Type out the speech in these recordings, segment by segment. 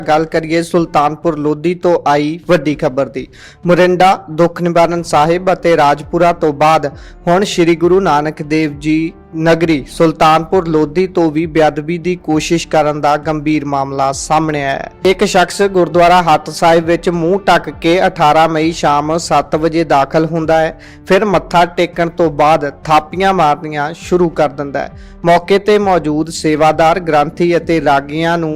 गल करिए सुल्तानपुर लोधी तो आई वड्डी खबर दी। मोरिंडा, दुख निवारण साहिब अते राजपुरा तो बाद हुण श्री गुरु नानक देव जी नगरी सुल्तानपुर लोधी तो भी बेअदबी की कोशिश करन दा गंभीर मामला सामने आया है। एक शख्स गुरुद्वारा हट साहिब विच मूंह ढक के 18 मई शाम 7 वजे दाखिल हुंदा है, फिर मत्था टेकण तो बाद थापियां मारनियां शुरू कर दिंदा है। मौके ते मौजूद सेवादार ग्रंथी अते रागियां नूं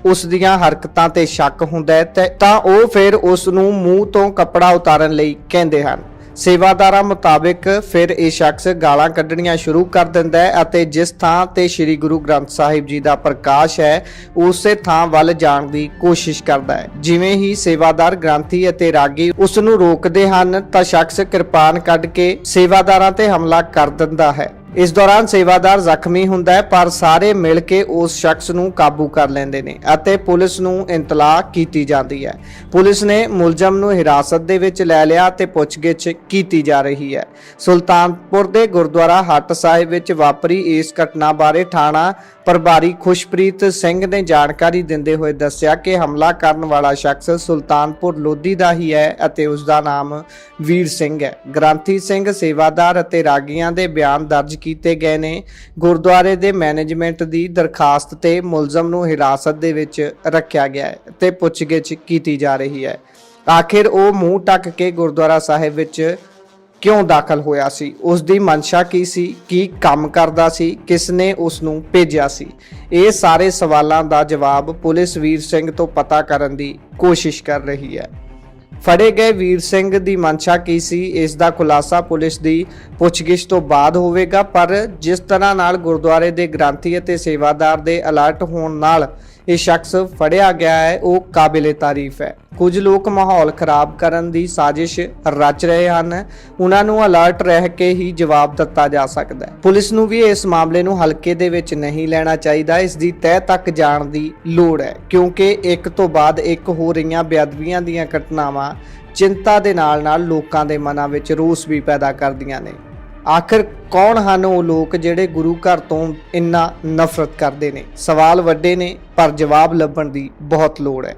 उस दियां हरकतां ते शक हुंदा है तां ओह फिर उस नूं मूंह तो कपड़ा उतारन लई कहंदे हन। सेवादारां मुताबिक फिर ਇਹ शख्स गालां ਕੱਢਣੀਆਂ शुरू कर ਦਿੰਦਾ ਹੈ ਅਤੇ जिस ਥਾਂ ਤੇ श्री गुरु ग्रंथ साहिब जी ਦਾ ਪ੍ਰਕਾਸ਼ ਹੈ ਉਸੇ ਥਾਂ ਵੱਲ ਜਾਣ ਦੀ ਕੋਸ਼ਿਸ਼ ਕਰਦਾ ਹੈ। ਜਿਵੇਂ ਹੀ ਸੇਵਾਦਾਰ ਗ੍ਰੰਥੀ ਅਤੇ ਰਾਗੀ ਉਸ ਨੂੰ ਰੋਕਦੇ ਹਨ ਤਾਂ ਸ਼ਖਸ ਕਿਰਪਾਨ ਕੱਢ ਕੇ ਸੇਵਾਦਾਰਾਂ ਤੇ ਹਮਲਾ ਕਰ ਦਿੰਦਾ ਹੈ। इस दौरान सेवादार जख्मी हुंदा है पर सारे मिल के उस शख्स नूं काबू कर लैंदे ने अते पुलिस नूं इंतला कीती जाती है। पुलिस ने मुलजम नूं हिरासत दे विच लै लिया ते पुछगिछ कीती जा रही है। सुल्तानपुर दे गुरुद्वारा हट साहिब विच वापरी इस घटना बारे थाणा प्रभारी खुशप्रीत सिंह ने जानकारी दिंदे होए दस्सिया कि हमला करन वाला शख्स सुल्तानपुर लोधी दा ही है अते उसदा नाम वीर सिंह है। ग्रंथी सिंह सेवादार अते रागियां दे बयान दर्ज कीते गए ने। गुरुद्वारे दे मैनेजमेंट दी दरखास्त ते मुलजम नूं हिरासत दे विच रखिया गया है ते पुछगिछ कीती जा रही है। आखिर वो मूंह ढक के गुरुद्वारा साहिब विच क्यों दाखिल होया सी, उस दी मंशा की सी, की काम करदा सी, किसने उस नूं भेजिया सी, ये सारे सवालों का जवाब पुलिस वीर सिंह तो पता करन दी कोशिश कर रही है। फड़े गए वीर सिंह दी मंशा की सी, इस दा खुलासा पुलिस दी पुछगिछ तो बाद होवेगा, पर जिस तरह नाल गुरुद्वारे दे ग्रंथी अते सेवादार दे अलर्ट होण नाल ਇਹ शख्स फड़िया गया है वो काबिले तारीफ है। कुछ लोग माहौल खराब करन दी साजिश रच रहे हैं, उन्होंने अलर्ट रह के ही जवाब दिता जा सकता है। पुलिस नूं भी इस मामले नूं हल्के दे विच नहीं लेना चाहिए, इसकी तह तक जाण दी लोड़ है क्योंकि एक तो बाद एक हो रही बेअदबियां दीयां घटनावां चिंता दे नाल नाल लोकां दे मनां विच रोस भी पैदा करदियां ने। आखिर कौन ਹਨ ਉਹ ਲੋਕ ਜਿਹੜੇ ਗੁਰੂ ਘਰ ਤੋਂ ਇੰਨਾ ਨਫ਼ਰਤ ਕਰਦੇ ਨੇ? ਸਵਾਲ ਵੱਡੇ ਨੇ ਪਰ ਜਵਾਬ ਲੱਭਣ ਦੀ ਬਹੁਤ ਲੋੜ ਹੈ।